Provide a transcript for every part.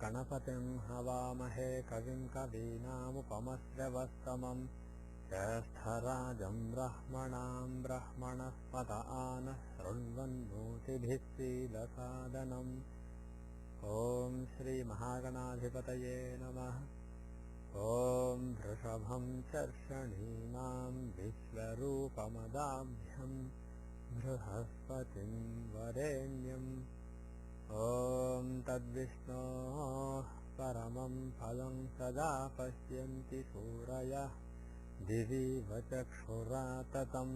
गणपतिं हवामहे कविं कवीनामुपमश्रवस्तमं ज्येष्ठराजं ब्रह्मणां ब्रह्मणस्पत आनः शृण्वन्नोतिभिः सीदसादनम्। ॐ श्रीमहागणाधिपतये नमः। ॐ वृषभं चर्षणीनां विश्वरूपमदाभ्यं बृहस्पतिं वरेण्यम्। ॐ तद्विष्णोः परमं फलं सदा पश्यन्ति सूरयः दिविव चक्षुराततम्।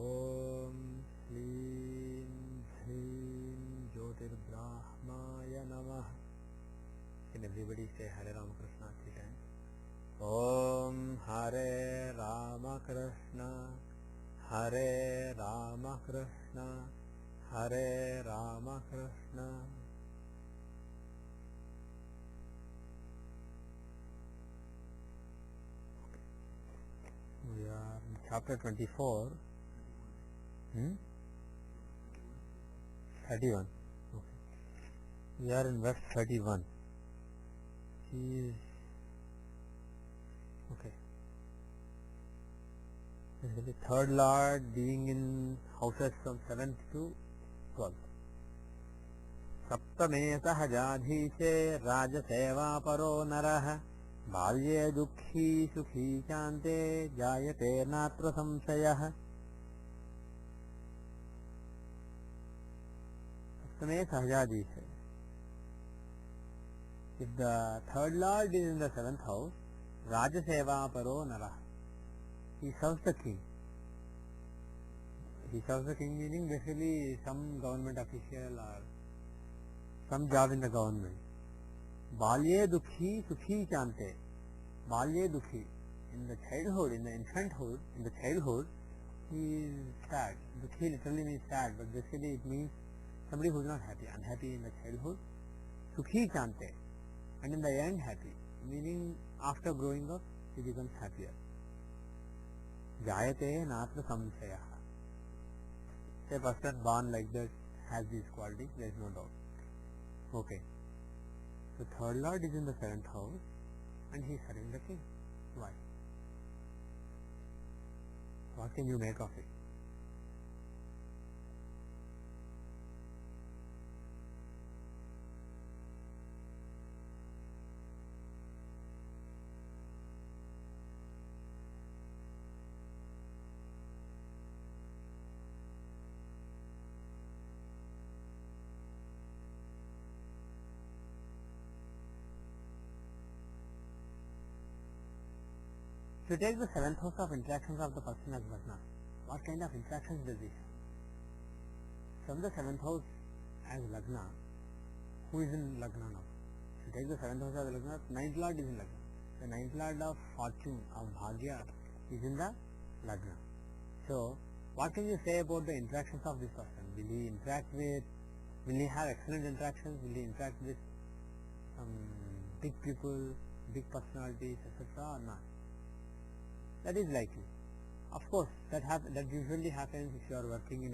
ॐ श्रीं ह्रीं ज्योतिर्ब्राह्माय नमः। Can everybody say Hare Ramakrishna? Om Hare Ramakrishna, Hare Ramakrishna, Hare Ramakrishna. We are in chapter 24. 31. Okay. We are in verse 31. Okay. This is the third Lord being in houses from 7th to 12th. सप्तमे सहजाधीशे राजसेवा परो नरः बाल्ये दुःखी सुखी चान्ते जायते नात्र संशयः। सप्तमे सहजाधीशे. If the third Lord is in the 7th house, Rajaseva Paro Nara, he serves the king. He serves the king meaning basically some government official or some job in the government. Balye Dukhi Sukhi Chante. Balye Dukhi. In the childhood, in the infanthood, in the childhood, he is sad. Dukhi literally means sad, but basically it means somebody who is not happy, unhappy in the childhood. Sukhi Chante. And in the end happy, meaning after growing up he becomes happier. Jayate natra samsaya. A person born like that has these qualities, there is no doubt. Okay. So third Lord is in the 7th house and he is serving the king. Why? What can you make of it? If you take the 7th house of interactions of the person as Lagna, what kind of interactions does he have? From the 7th house as Lagna, who is in Lagna now? If you take the 7th house as Lagna, 9th Lord is in Lagna. The 9th Lord of fortune, of Bhagya, is in the Lagna. So, what can you say about the interactions of this person? Will he interact with, will he have excellent interactions? Will he interact with some big people, big personalities, etc. or not? That is likely. Of course, that usually happens if you are working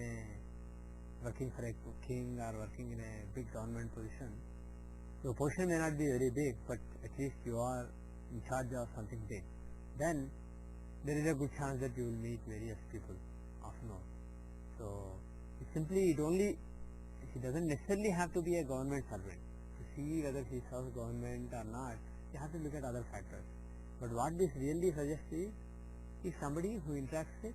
for a king or working in a big government position. Your position may not be very big, but at least you are in charge of something big. Then there is a good chance that you will meet various people of note. So he doesn't necessarily have to be a government servant. To see whether he serves government or not, you have to look at other factors. But what this really suggests is somebody who interacts with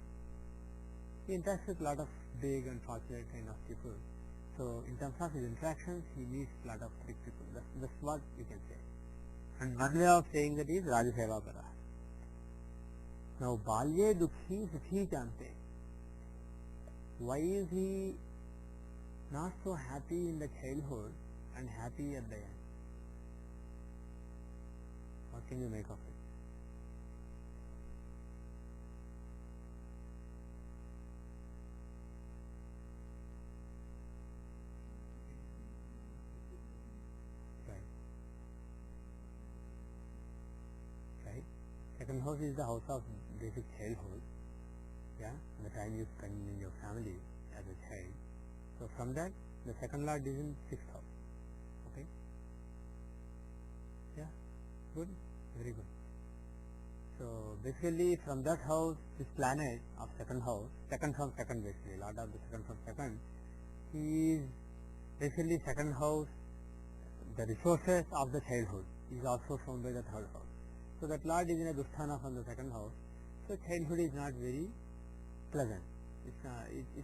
a lot of big and fortunate kind of people. So in terms of his interactions, he meets a lot of big people. That's what you can say. And one way of saying that is Rajaseva Para. Now Balye Dukhi Sukhi Chante. Why is he not so happy in the childhood and happy at the end? What can you make of it? Second house is the house of basic childhood, the time you spend in your family as a child. So from that, the second Lord is in 6th house. Good? Very good. So basically from that house, this planet of second house, second from second basically, Lord of the second from second, he is basically second house, the resources of the childhood is also shown by the third house. So that Lord is in a Dusthana from the second house, so childhood is not very pleasant. It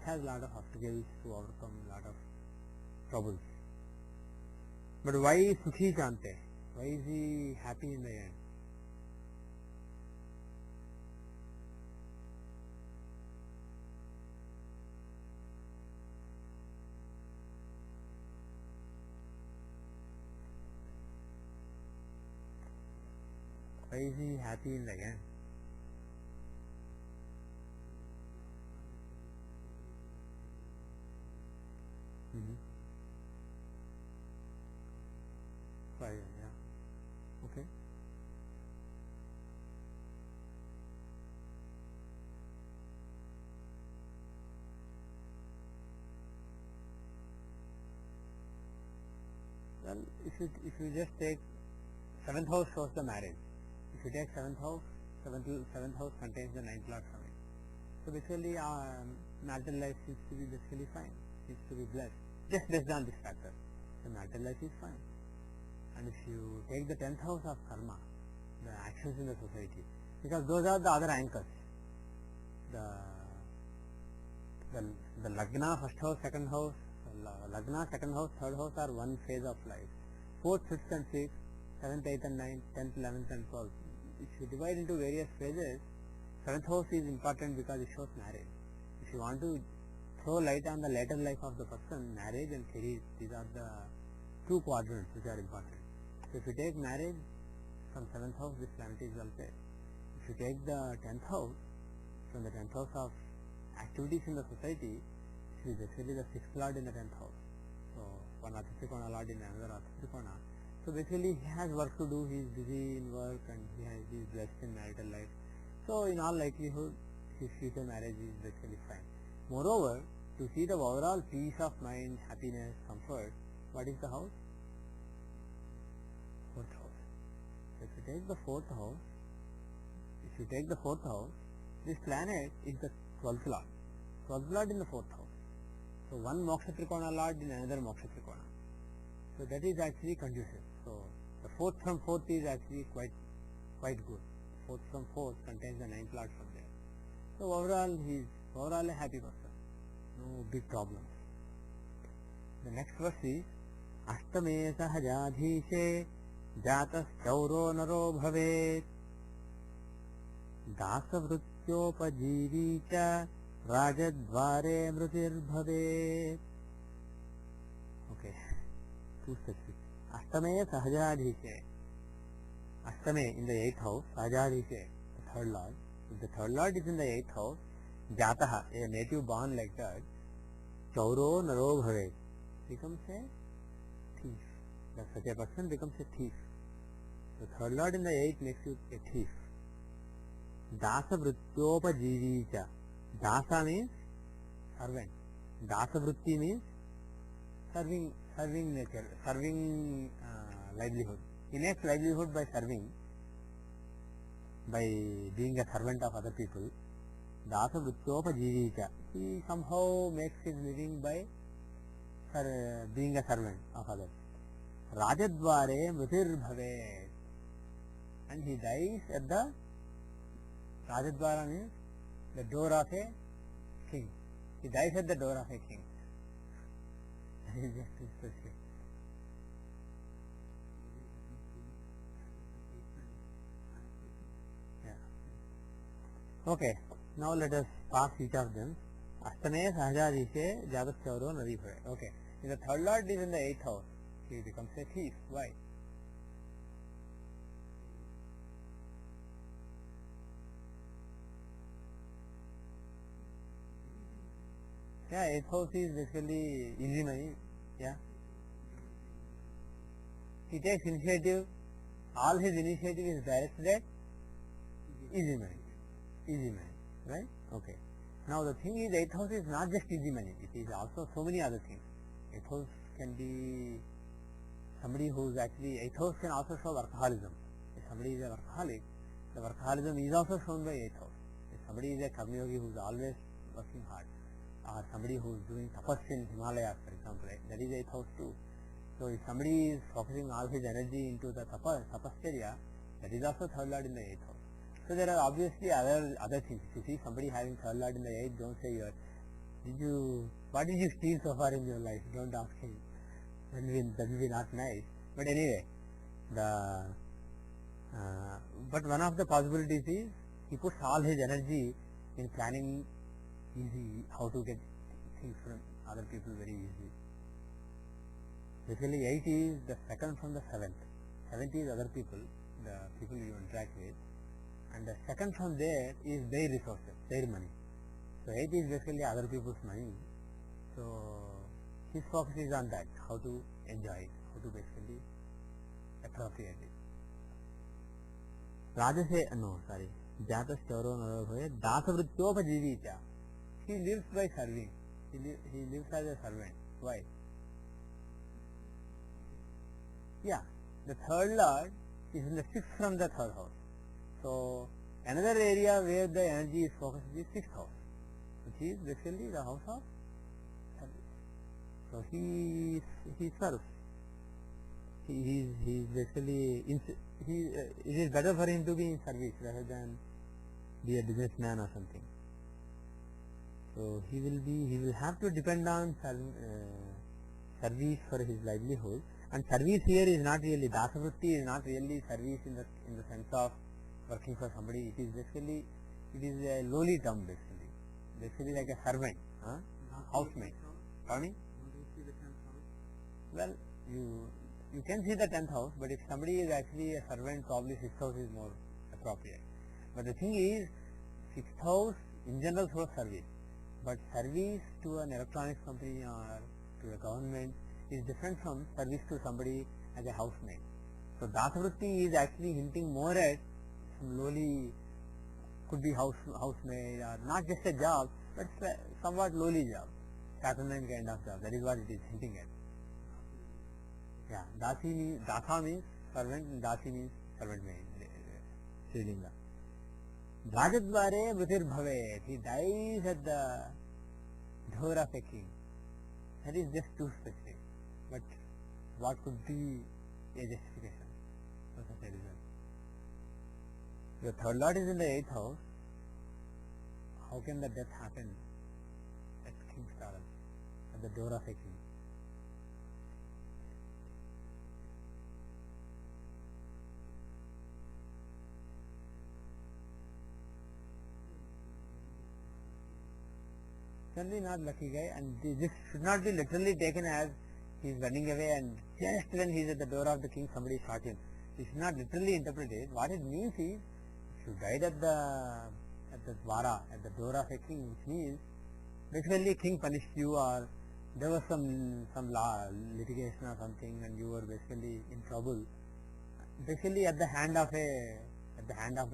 has a lot of obstacles to overcome, lot of troubles. But why is Sukhi Chante? Why is he happy in the end? Why is he happy in the end? Fire, yeah. Okay. Well, if you just take seventh house shows the marriage. If you take seventh house contains the ninth lord from it. So basically marital life seems to be basically fine, seems to be blessed. Just based on this factor, the marital life is fine. And if you take the 10th house of karma, the actions in the society, because those are the other anchors. The lagna, first house, second house, lagna, second house, third house are one phase of life. 4th, 5th and 6th, 7th, 8th and 9th, 10th, 11th and 12th. If you divide into various phases, 7th house is important because it shows marriage. If you want to throw light on the later life of the person, marriage and career, these are the two quadrants which are important. So if you take marriage from 7th house, this planet is well placed. If you take the 10th house, from the 10th house of activities in the society, it is basically the 6th lord in the 10th house. So one Athatrikona lord in another Athatrikona. So basically he has work to do, he is busy in work and he is blessed in marital life. So in all likelihood his future marriage is basically fine. Moreover, to see the overall peace of mind, happiness, comfort, what is the house? 4th house. So if you take the 4th house, this planet is the 12th lord. 12th lord in the 4th house. So one Moksha Trikona lord in another Moksha Trikona. So that is actually conducive. So the 4th from 4th is actually quite good. 4th from 4th contains the 9th lord from there. So overall he is a happy person. No big problems. The next verse is Ashtame Sahajadhishe Jatas Chauro Naro Bhavet Dasavrutyopajiricha Rajadvare Mrutir Bhavet. Okay, too specific. Ashtame Sahajadhishe. Ashtame in the 8th house, Sahajadhishe, the third lord. If the third lord is in the 8th house, Jataha, a native born like that, Chauro Naro Bhavet, becomes a thief. That such a person becomes a thief. The third lord in the 8th makes you a thief. Dasa Vrityopajivicha. Dasa means servant. Dasa Vritti means serving nature, serving livelihood. He makes livelihood by serving, by being a servant of other people. Dasa Vrityopajivicha. He somehow makes his living by being a servant of others. Rajadvare Mrutir Bhavet. And he dies at the Rajadvara means the door of a king. He dies at the door of a king. That is just specific. Yeah. Okay. Now let us pass each of them. Ashtame Sahajadhishe Jagat Chauro Nari Bhavet. Okay. If the third lord is in the 8th house, he becomes a thief. Why? Yeah, 8th house is basically easy money. Yeah. He takes initiative. All his initiative is directed at easy money. Easy money. Right? Okay. Now the thing is, 8th house is not just easy money. It is also so many other things. 8th house can be somebody who is actually, 8th house can also show workaholism. somebody is a workaholic, the workaholism is also shown by 8th house. If somebody is a Karma Yogi who is always working hard, or somebody who is doing tapas in Himalayas, for example, that is 8th house too. So if somebody is focusing all his energy into the tapasya, that is also third lord in the 8th house. So there are obviously other things. If you see somebody having third lord in the 8th, don't say what did you steal so far in your life? Don't ask him. That will be not nice. But anyway, but one of the possibilities is he puts all his energy in planning how to get things from other people very easily. Basically 8 is the second from the 7th. 7th is other people, the people you interact with, and the second from there is their resources, their money. So 8 is basically other people's money. So his focus is on that, how to enjoy it, how to basically appropriate it. Dasavrityopajivita. He lives by serving. He lives as a servant. Why? Yeah, the third lord is in the 6th from the third house. So another area where the energy is focused is 6th house, which is basically the house of service. So he serves. He is basically it is better for him to be in service rather than be a businessman or something. So he will have to depend on service for his livelihood. And service here is not really, dasavritti is not really service in the sense of working for somebody. It is basically, it is a lowly term basically like a servant, housemaid. Pardon me? Well, you can see the 10th house, but if somebody is actually a servant, probably 6th house is more appropriate. But the thing is, 6th house in general for service, but service to an electronics company or to the government is different from service to somebody as a housemaid. So dasavritti is actually hinting more at some lowly, could be housemaid or not just a job, but somewhat lowly job, saturnine kind of job. That is what it is hinting at. Yeah, dasa means servant and dasi means servant maid. Srilinga. Rajadvare mritir bhavet. He dies at the door of a king. That is just too specific. But what could be a justification for such a result? The third lord is in the 8th house. How can the death happen at King's Palace, at the door of a king? Certainly not lucky guy, and this should not be literally taken as he is running away and just when he is at the door of the king somebody shot him. This is not literally interpreted. What it means is, if you died at the dwara, at the door of a king, which means basically king punished you, or there was some law, litigation or something, and you were basically in trouble. Basically at the hand of the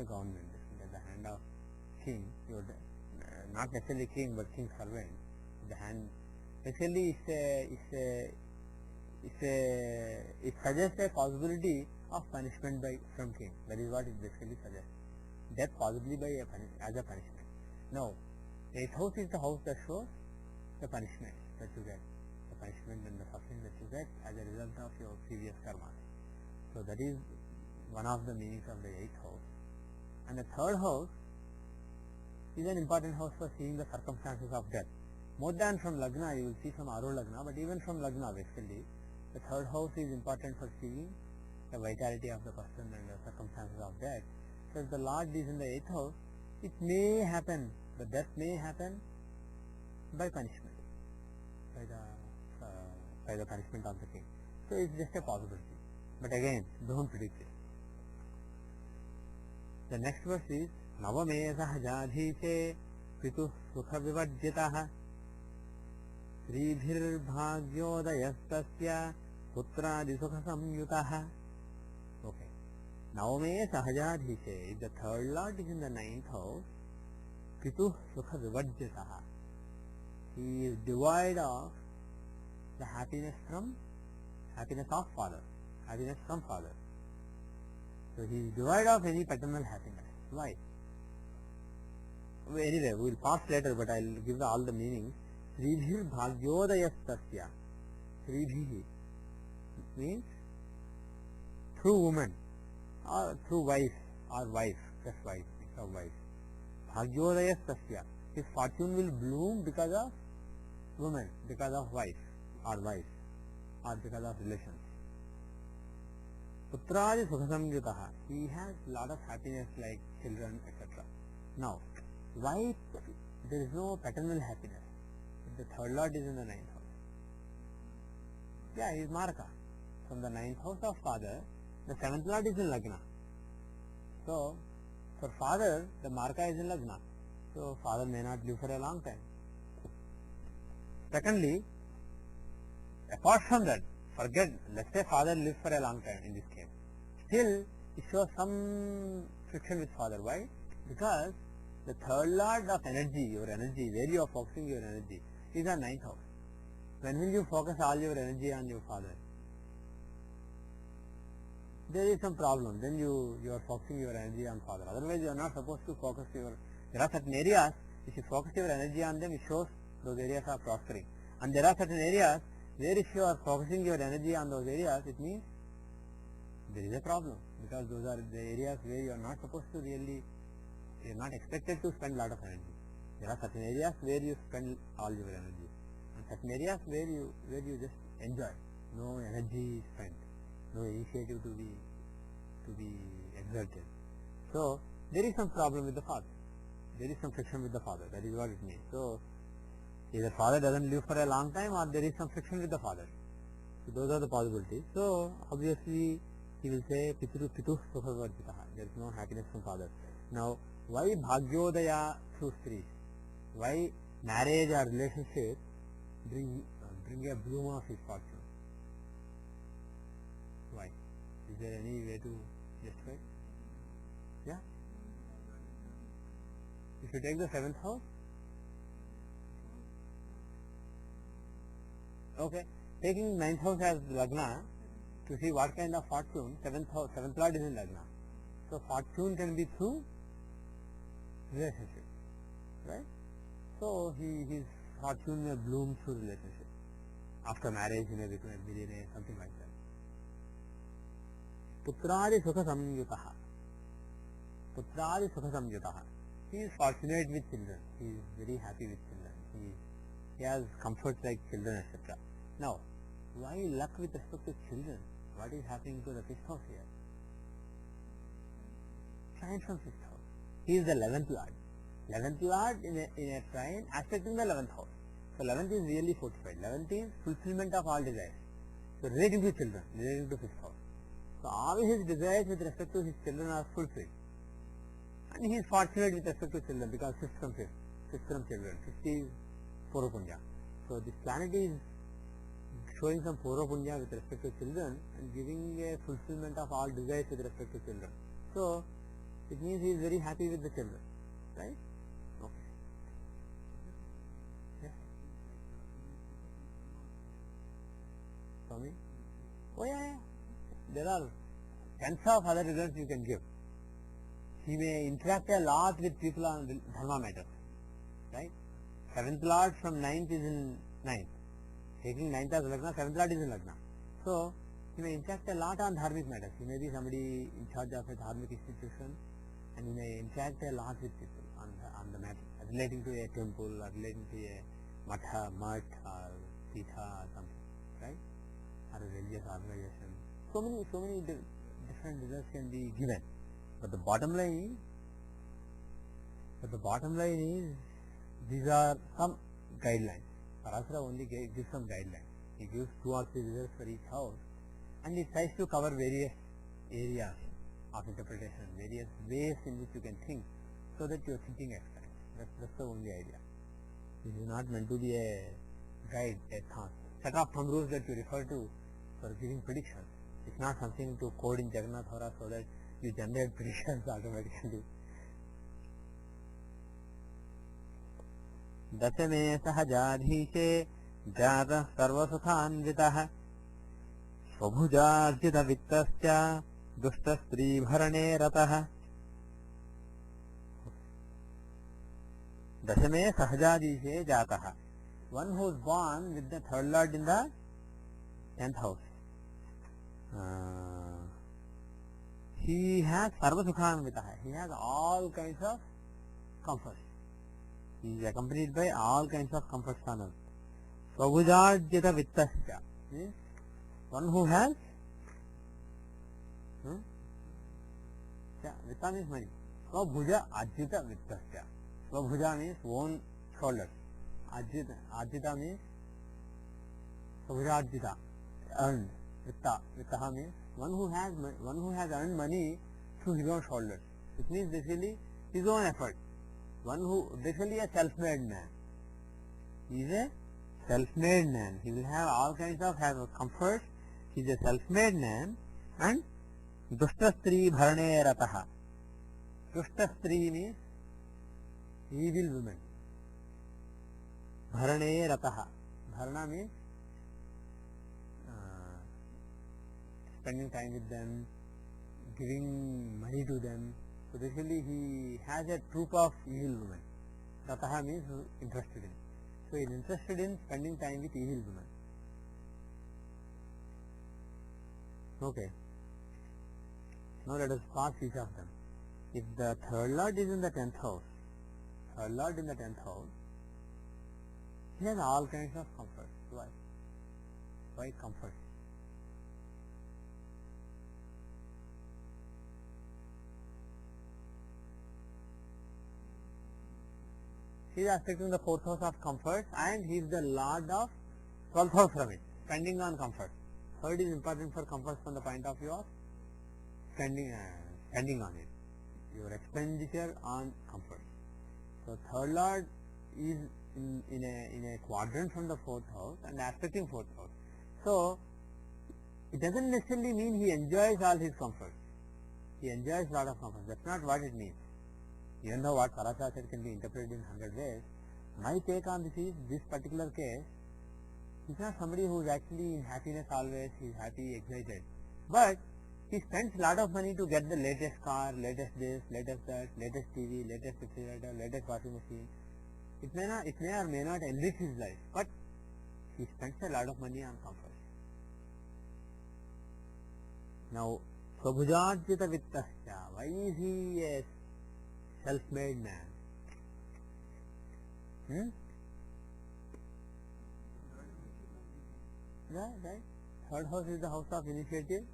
government, at the hand of king, you were not necessarily king but king's servant. The hand basically it suggests a possibility of punishment from king. That is what it basically suggests. Death possibly as a punishment. Now, the 8th house is the house that shows the punishment that you get, the punishment and the suffering that you get as a result of your previous karma. So that is one of the meanings of the 8th house. And the third house is an important house for seeing the circumstances of death. More than from Lagna, you will see from Aro Lagna, but even from Lagna basically, the third house is important for seeing the vitality of the person and the circumstances of death. So if the Lord is in the 8th house, it may happen, the death may happen by punishment, by the punishment of the king. So it's just a possibility. But again, don't predict it. The next verse is Navame Sahajadhise Pitu Sukha Vivajyataha Sribhir Bhagyodayastasya Putradi Sukha Samyutaha. Okay. Navame Sahajadhise, if the third lord is in the 9th house, Pitu Sukha Vivajyataha, he is devoid of the happiness of father, happiness from father. So he is devoid of any paternal happiness. Why? Anyway, we will pass later, but I will give all the meanings. Sridhir bhagyodayastasya. Sridhihi means through woman or through wife or wife, just wife, it's a wife. Bhagyodayastasya. His fortune will bloom because of woman, because of wife or because of relations. Putradi sukhasamyutaha. He has lot of happiness like children, etc. Now, why there is no paternal happiness? The third lord is in the ninth house. Yeah, he is Marka. From the ninth house of father, the seventh lord is in Lagna. So, for father, the Marka is in Lagna. So, father may not live for a long time. Secondly, apart from that, forget, let's say father lives for a long time in this case. Still, it shows some friction with father. Why? Because the third lord of energy, your energy, where you are focusing your energy, is our ninth house. When will you focus all your energy on your father? There is some problem. Then you are focusing your energy on father. Otherwise, you are not supposed to focus your. There are certain areas, if you focus your energy on them, it shows those areas are prospering. And there are certain areas where if you are focusing your energy on those areas, it means there is a problem, because those are the areas where you are not supposed to really, you are not expected to spend a lot of energy. There are certain areas where you spend all your energy, and certain areas where you just enjoy. No energy spent, no initiative to be exerted. So there is some problem with the father. There is some friction with the father. That is what it means. So either father doesn't live for a long time, or there is some friction with the father. So those are the possibilities. So obviously he will say pitu sukhavarjitaha. There is no happiness from father. Now, why bhagyodaya through street? Why marriage or relationship bring a bloom of his fortune? Why? Is there any way to justify? Yeah. If you take the seventh house, okay, taking ninth house as Lagna to see what kind of fortune, seventh lord is in Lagna. So fortune can be through relationship, right? So his fortune may bloom through relationship. After marriage he may become a millionaire, something like that. Putradi sukha samyutaha. Putradi sukha samyutaha. He is fortunate with children. He is very happy with children. He has comforts like children, etc. Now, why luck with respect to children? What is happening to the fifth house here? Trine from fifth house. He is the 11th lord. 11th lord in a trine aspecting the 11th house. So 11th is really fortified. 11th is fulfillment of all desires. So relating to children, relating to fifth house. So all his desires with respect to his children are fulfilled. And he is fortunate with respect to children, because fifth from children. 50 is Purva Punya. So this planet is showing some Purva Punya with respect to children and giving a fulfillment of all desires with respect to children. So it means he is very happy with the children, right? Okay. Yes. Swami? Oh yeah. There are tens of other results you can give. He may interact a lot with people on dharma matters, right? Seventh lord from ninth is in ninth. Taking ninth as Lagna, seventh lord is in Lagna. So he may interact a lot on dharmic matters. He may be somebody in charge of a dharmic institution, and he may interact a lot with people on the matter, relating to a temple or relating to a matha, mutt or pitha or something, right? Or a religious organization. So many different results can be given. But the bottom line is these are some guidelines. Parasara only gives some guidelines. He gives 2 or 3 results for each house, and he tries to cover various areas of interpretation, various ways in which you can think, so that your thinking expands. That's the only idea. This is not meant to be a guide, a set of thumb rules that you refer to for giving predictions. It's not something to code in Jagannath Hora so that you generate predictions automatically. Dasame sahajadhishe jata sarvasuthanvitah svabhujarjita vittascha दुष्टस्त्रीभरणे रतः दशमे सहजादीशे जातः. One who is born with the third lord in the 10th house. He has sarva sukhanvitah. He has all kinds of comforts. He is accompanied by all kinds of comforts on earth. Svabhujajyata vittasya means one who has vitta means money. Svabhuja ajyata vittasya. Svabhuja means own shoulders. Ajyata means Svabhujajyata, earned. Vittaha means one who has earned money through his own shoulders. It means basically his own effort. One who basically a self-made man. He is a self-made man. He will have all kinds of comforts. He is a self-made man. And Dushtastri bharane rataha. Dushtastri means evil woman. Bharane rataha. Bharana means spending time with them, giving money to them. So basically he has a troop of evil women. Rataha means interested in. So he is interested in spending time with evil women. Okay. Now let us pass each of them. If the third lord is in the 10th house, he has all kinds of comforts. Why? Why comforts? He is aspecting the 4th house of comfort and he is the lord of 12th house from it, spending on comfort. Third is important for comfort from the point of view of spending on it, your expenditure on comfort. So third lord is in a quadrant from the 4th house and aspecting 4th house. So it doesn't necessarily mean he enjoys all his comforts. He enjoys a lot of comfort. That's not what it means. Even though what Saraswati said can be interpreted in 100 ways, my take on this is, this particular case, he's not somebody who is actually in happiness always, he's happy, excited. But he spends a lot of money to get the latest car, latest this, latest that, latest TV, latest refrigerator, latest washing machine. It may or may not enrich his life, but he spends a lot of money on comfort. Now, Svabhujajyata vittasya, why is he a self-made man? Right. Third house is the house of initiative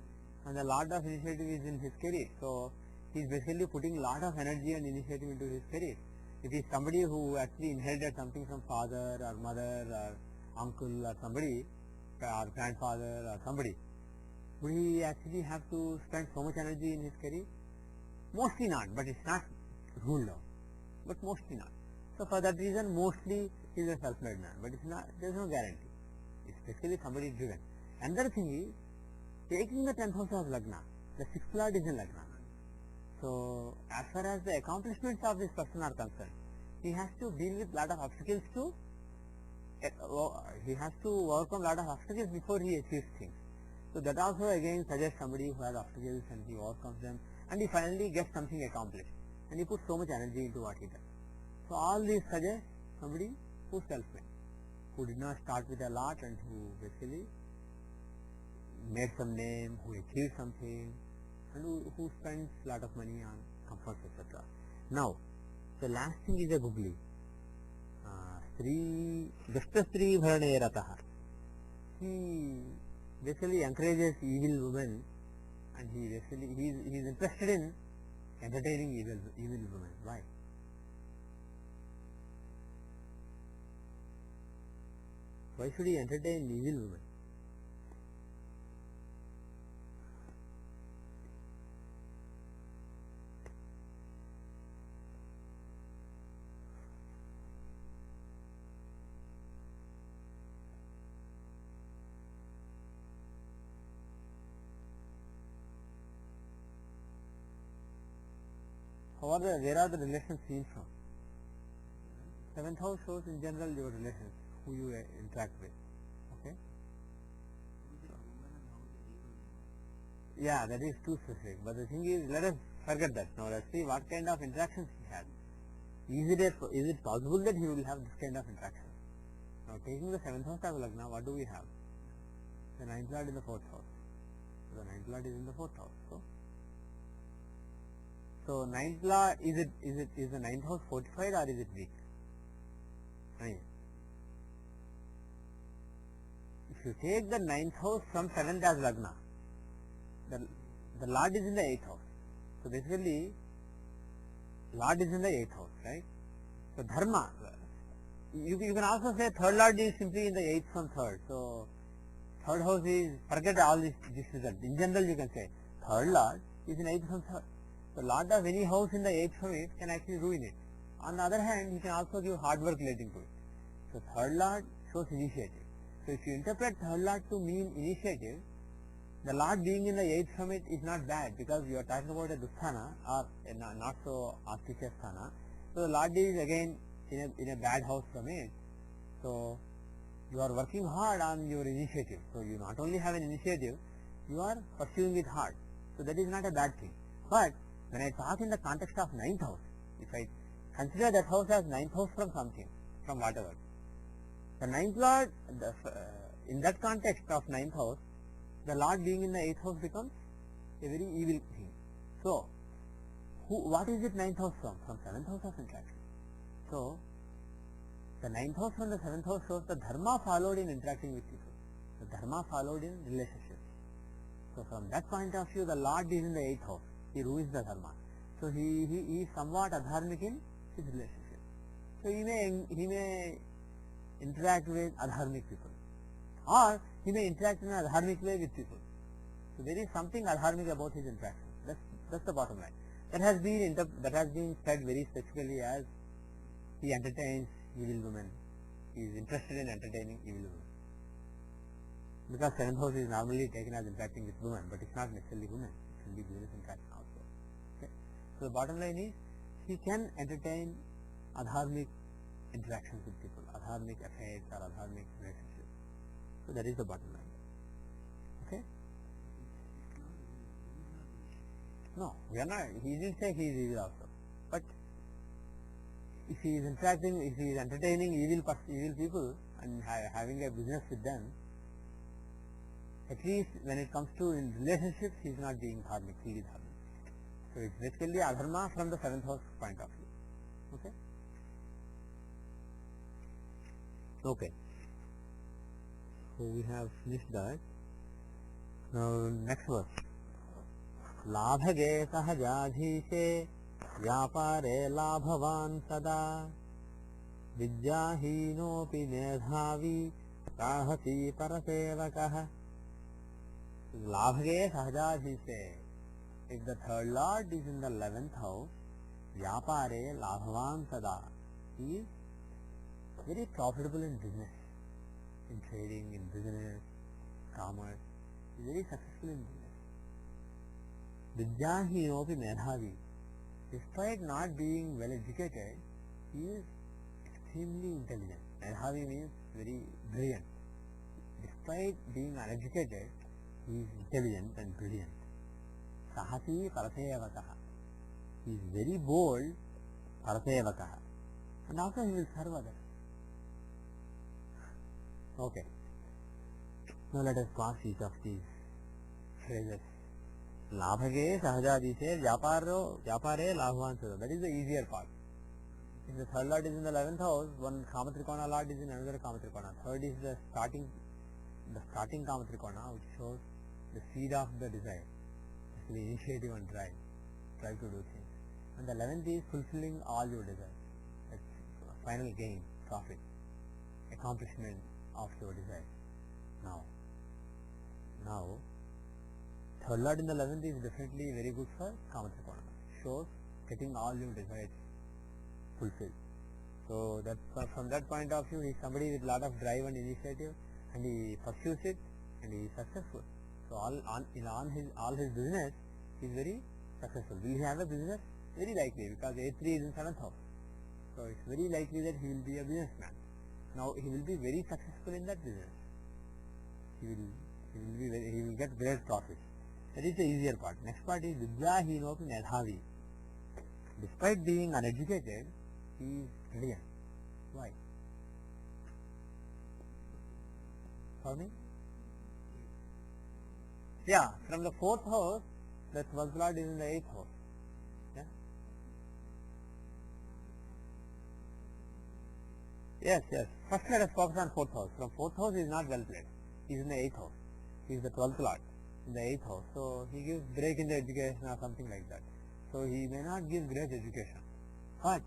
and the lord of initiative is in his career. So he is basically putting a lot of energy and initiative into his career. If he is somebody who actually inherited something from father or mother or uncle or somebody or grandfather or somebody, would he actually have to spend so much energy in his career? Mostly not, but it's not ruled out, but mostly not. So for that reason, mostly he is a self-made man, but it's not, there is no guarantee. It's basically somebody driven. Another thing is, taking the 10th house of Lagna, the 6th lord is in Lagna. So as far as the accomplishments of this person are concerned, he has to deal with lot of obstacles he has to overcome lot of obstacles before he achieves things. So that also again suggests somebody who has obstacles and he overcomes them and he finally gets something accomplished and he puts so much energy into what he does. So all these suggest somebody who is self-made, who did not start with a lot and who basically made some name, who achieved something and who spends a lot of money on comforts, etc. Now, the last thing is a googly. Dushtastri bharane rataha. He basically encourages evil women and he is interested in entertaining evil women. Why? Why should he entertain evil women? Where are the relations seen from? 7th house shows in general your relations, who you interact with. Okay? Yeah, that is too specific. But the thing is, let us forget that. Now let's see what kind of interactions he has. Is it possible that he will have this kind of interaction? Now taking the 7th house as Lagna, what do we have? The 9th lord in the 4th house. So the 9th lord is in the 4th house. So 9th lord, is the 9th house fortified or is it weak? Right. If you take the 9th house from 7th as Lagna, the lord is in the 8th house. So basically, lord is in the 8th house, right? So dharma, you can also say third lord is simply in the 8th from 3rd. So third house is, forget all this result. In general you can say third lord is in 8th from 3rd. So lord of any house in the 8th from it can actually ruin it. On the other hand, he can also give hard work relating to it. So third lord shows initiative. So if you interpret third lord to mean initiative, the lord being in the 8th from it is not bad, because you are talking about a dusthana or a not so auspicious sthana. So the lord is again in a bad house from it. So you are working hard on your initiative. So you not only have an initiative, you are pursuing it hard. So that is not a bad thing. But when I talk in the context of 9th house, if I consider that house as 9th house from something, from whatever, the 9th lord, in that context of 9th house, the lord being in the 8th house becomes a very evil thing. So what is it 9th house from? From 7th house of interaction. So the 9th house from the 7th house shows the dharma followed in interacting with people. The dharma followed in relationships. So from that point of view, the lord is in the 8th house. He ruins the dharma. So he is somewhat adharmic in his relationship. So he may interact with adharmic people, or he may interact in an adharmic way with people. So there is something adharmic about his interaction. That's the bottom line. That has been said very specifically as he entertains evil women. He is interested in entertaining evil women. Because 7th house is normally taken as interacting with women, but it's not necessarily women. It can be business interaction also. Okay? So the bottom line is, he can entertain adharmic interactions with people, adharmic affairs or adharmic relationships. So that is the bottom line. Okay? No, we are not. He didn't say he is evil also. But if he is interacting, if he is entertaining evil people and having a business with them, at least when it comes to in relationships, he is not being dharmic, he is dharmic. So it's basically adharma from the 7th house point of view. Okay? Okay. So we have finished that. Now next verse. लाभगे सहजाधीशे व्यापारे लाभवान् सदा विद्याहीनोऽपि मेधावी साहसी परसेवकः. लाभगे सहजाधीशे. If the third lord is in the 11th house, vyapare labhavan sada. He is very profitable in business, in trading, in business, commerce. He is very successful in business. Vidyahinopi medhavi. Despite not being well educated, he is extremely intelligent. Medhavi means very brilliant. Despite being uneducated, he is intelligent and brilliant. Sahasi parasevakaha. He is very bold, parasevakaha. And also he will serve others. Okay. Now let us pass each of these phrases. Labhage sahajadise vyapare labhavan sada. That is the easier part. If the third lord is in the 11th house, one kamatrikona lord is in another kamatrikona. Third is the starting kamatrikona, which shows the seed of the desire. The initiative and drive to do things. And the 11th is fulfilling all your desires. That's final gain, profit, accomplishment of your desire. Now, third lord in the 11th is definitely very good for kamatrikona. Shows getting all your desires fulfilled. So that from that point of view, he is somebody with lot of drive and initiative, and he pursues it, and he is successful. So all his business is very successful. Will he have a business? Very likely, because A3 is in 7th house. So it's very likely that he will be a businessman. Now he will be very successful in that business. He will get great profit. That is the easier part. Next part is Vidyahinopi Medhavi. Despite being uneducated, he is brilliant. Why? For me? Yeah, from the 4th house, the 12th lord is in the 8th house. Yeah? Yes, yes. First let us focus on 4th house. From 4th house he is not well placed. He is in the 8th house. He is the 12th lord in the 8th house. So he gives break in the education or something like that. So he may not give great education. But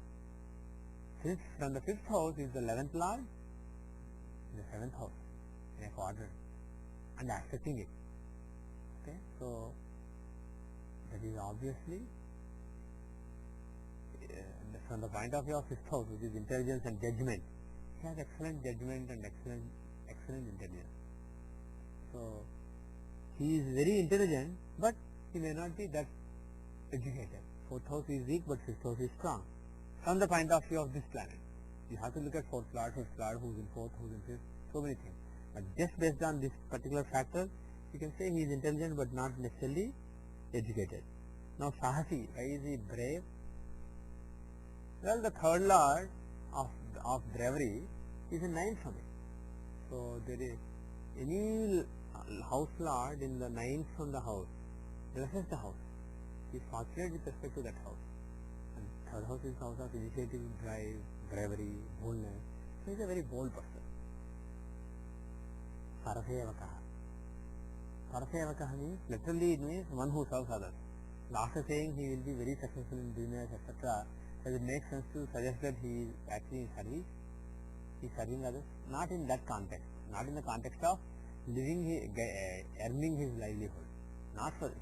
since from the 5th house is the 11th lord, in the 7th house, in a quadrant, and accepting it. Okay, so that is obviously from the point of view of 5th house, which is intelligence and judgment. He has excellent judgment and excellent intelligence. So he is very intelligent, but he may not be that educated. 4th house is weak, but 5th house is strong. From the point of view of this planet, you have to look at 4th lord, 5th lord, who is in 4th, who is in 5th, so many things. But just based on this particular factor, you can say he is intelligent but not necessarily educated. Now Sahasi, why is he brave? Well, the 3rd lord of bravery is in 9th from it. So there is any house lord in the 9th from the house blesses the house. He is fortunate with respect to that house. And 3rd house is the house of initiative, drive, bravery, boldness. So he is a very bold person. Parasevakaha. Parasevakaha means, literally it means one who serves others. And after saying he will be very successful in business, etc., does it make sense to suggest that he is actually in service? He is serving others? Not in that context. Not in the context of earning his livelihood.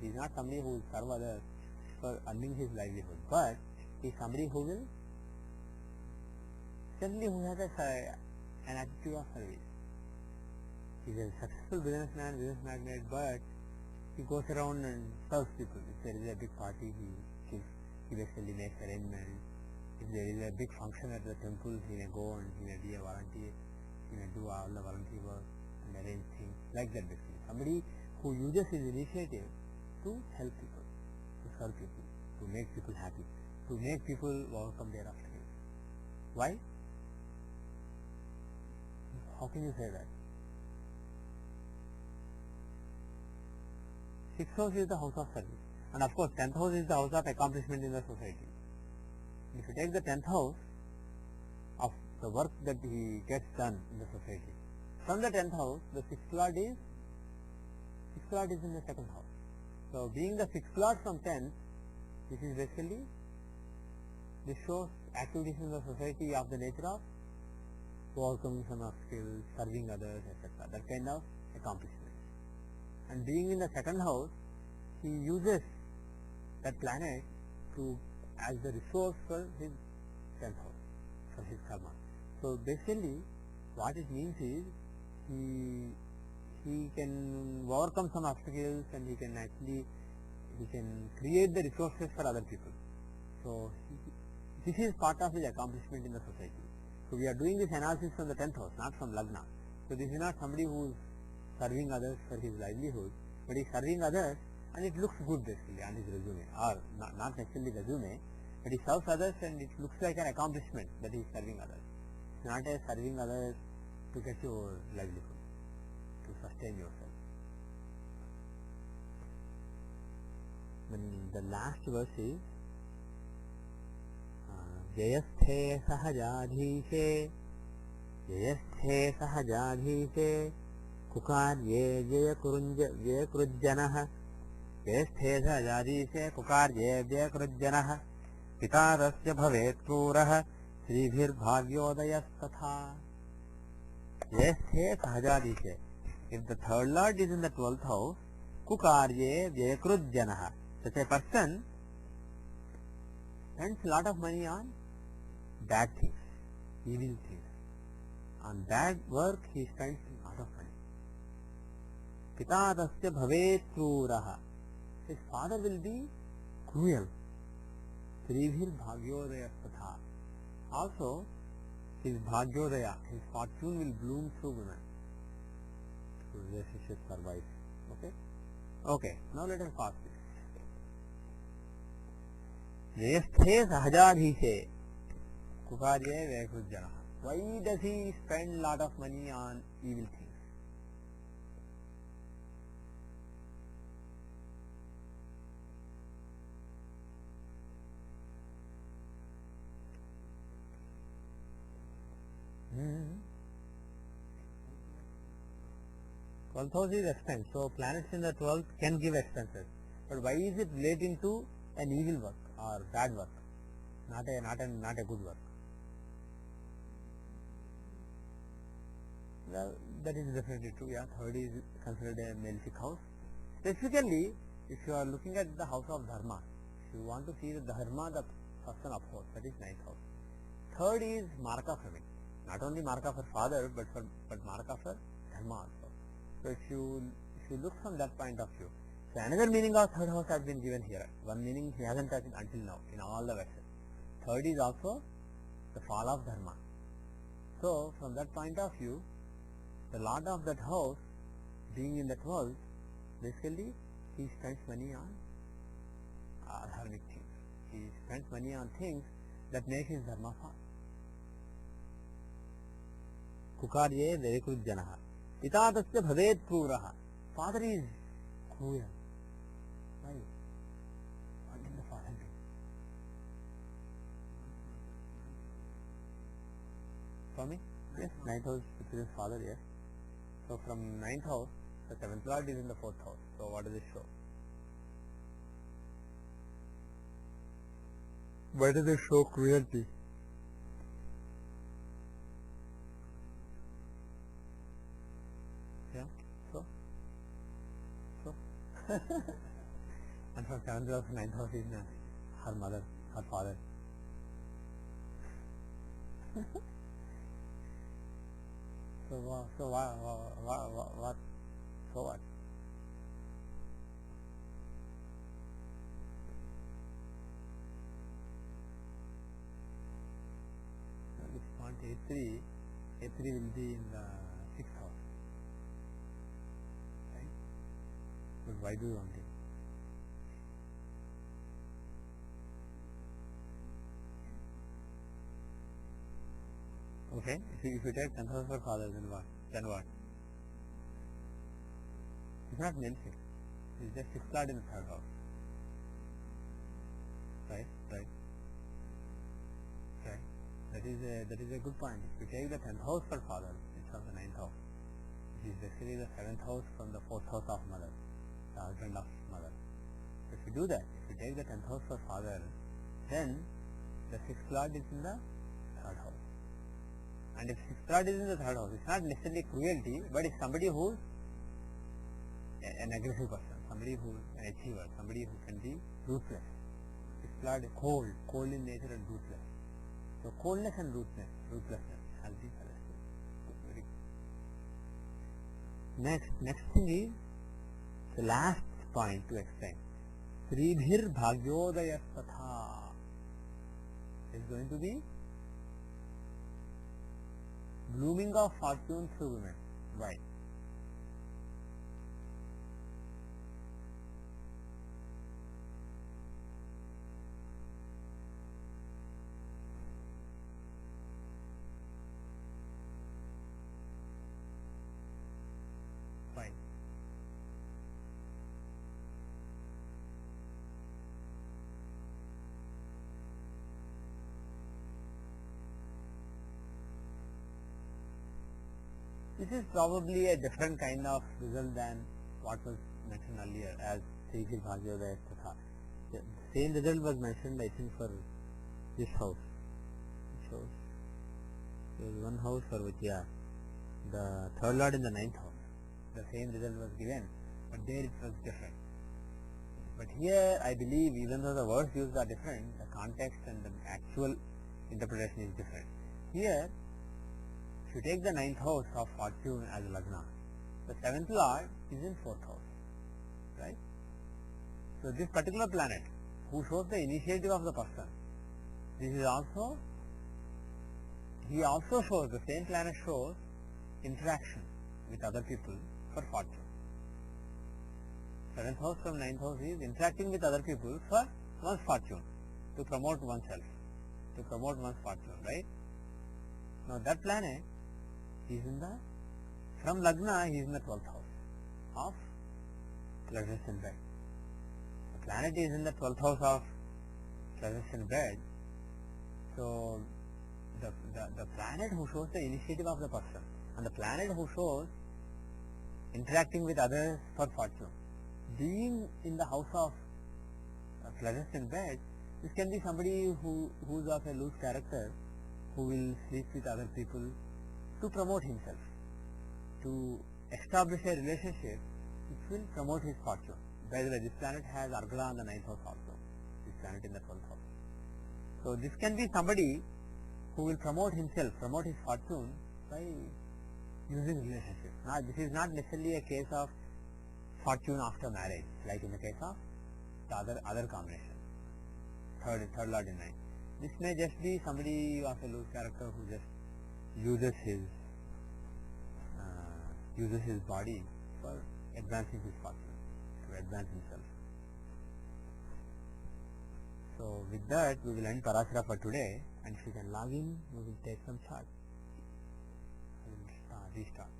He is not somebody who will serve others for earning his livelihood, but he is somebody who will certainly who has an attitude of service. He is a successful businessman, business magnate, but he goes around and serves people. If there is a big party, he basically makes arrangements. If there is a big function at the temple, he may go and he may be a volunteer. He may do all the volunteer work and arrange things like that basically. Somebody who uses his initiative to help people, to serve people, to make people happy, to make people overcome their obstacles. Why? How can you say that? 6th house is the house of service, and of course 10th house is the house of accomplishment in the society. If you take the 10th house of the work that he gets done in the society, from the 10th house, the 6th lord is in the 2nd house. So being the 6th lord from 10th, this is basically, this shows activities in the society of the nature of overcoming some obstacles, serving others, etc. That kind of accomplishment. And being in the 2nd house, he uses that planet as the resource for his 10th house, for his karma. So basically, what it means is he can overcome some obstacles and he can create the resources for other people. So this is part of his accomplishment in the society. So we are doing this analysis from the 10th house, not from Lagna. So this is not somebody who is serving others for his livelihood, but he is serving others and it looks good basically on his resume, or not necessarily resume, but he serves others and it looks like an accomplishment that he is serving others. It's not a serving others to get your livelihood, to sustain yourself. Then the last verse is Jayasthe Sahajadhishe Jayasthe Sahajadhishe Kukarye Jayakurujjanah Jayasthe Sahajadhishe Kukarye Jayakurujjanah Pitarasya Bhavet Krurah Sribhir Bhagyodayasthatha. Jayasthe Sahajadhishe. If the 3rd lord is in the 12th house, Kukarye Jayakurujjanah. Such a person spends a lot of money on bad things, evil things. On bad work he spends a lot of money. Pitarasya bhavet kruraha. His father will be cruel. Sribhir bhagyodayasthatha. Also, his bhagyodaya, his fortune will bloom through women. So Jyothishya survives. Okay? Okay, now let us pass this. Jayasthe sahajadhishe kukarye vekujjana. Why does he spend lot of money on evil things? Twelfth house is expense, so planets in the 12th can give expenses. But why is it relating to an evil work or bad work, not a good work? Well, that is definitely true. Yeah, third is considered a malefic house. Specifically, if you are looking at the house of dharma, if you want to see the dharma the person upholds, that is ninth house. Third is marka for it. Not only marka for father, but marka for dharma also. So if you look from that point of view, so another meaning of third house has been given here. One meaning he hasn't touched until now in all the verses. Third is also the fall of dharma. So from that point of view, the lord of that house being in the 12th, basically he spends money on dharmic things. He spends money on things that make his dharma fall. Kukarye verekujjanaha. Pita tasya bhavet kruraha. Father is cruel. Why? What did the father do? For me? Yes, ninth house is his father, yes. So from ninth house, the seventh lord is in the fourth house. So what does it show? Why does it show cruelty? Yeah, so and from seventh house to ninth house is her mother, her father. So what? So what? This point A3 will be in the sixth house, right? But why do you want it? Okay, if you take 10th house for father, then what? It's not malefic. It's just sixth lord in the third house. Right. That is a good point. If you take the 10th house for father, it's from the 9th house. It is basically the 7th house from the 4th house of mother, the husband of mother. If you do that, if you take the 10th house for father, then the sixth lord is in the third house. And if sixth lord is in the third house, it's not necessarily cruelty, but it's somebody who is an aggressive person, somebody who is an achiever, somebody who can be ruthless. Sixth lord is cold in nature and ruthless. So coldness and ruthlessness has been suggested. Next thing is the last point to explain. Sridhir bhagyodayasthatha is going to be blooming of fortune through women. Why? Why? This is probably a different kind of result than what was mentioned earlier as Sridhir bhagyodayasthatha. The same result was mentioned, I think, for this house. Which house? There was one house for which, yeah, the third lord in the 9th house. The same result was given, but there it was different. But here, I believe, even though the words used are different, the context and the actual interpretation is different. Here, if you take the 9th house of fortune as Lagna, the 7th lord is in 4th house, right? So this particular planet, who shows the initiative of the person, this is also, he also shows, the same planet shows interaction with other people for fortune, 7th house from 9th house is interacting with other people for one's fortune, to promote oneself, to promote one's fortune, right? Now that planet is in the, from Lagna he is in the 12th house of pleasures in bed. The planet is in the 12th house of pleasures in bed. So the planet who shows the initiative of the person and the planet who shows interacting with others for fortune, being in the house of pleasures in bed, this can be somebody who is of a loose character, who will sleep with other people to promote himself, to establish a relationship which will promote his fortune. By the way, this planet has Argala in the 9th house also, this planet in the 12th house. So this can be somebody who will promote himself, promote his fortune by using relationship. Now this is not necessarily a case of fortune after marriage, like in the case of the other combination, third lord in 9. This may just be somebody of a loose character who just uses his body for advancing his fortune, to advance himself. So with that we will end Parashara for today, and if you can log in we will take some chart. I will restart.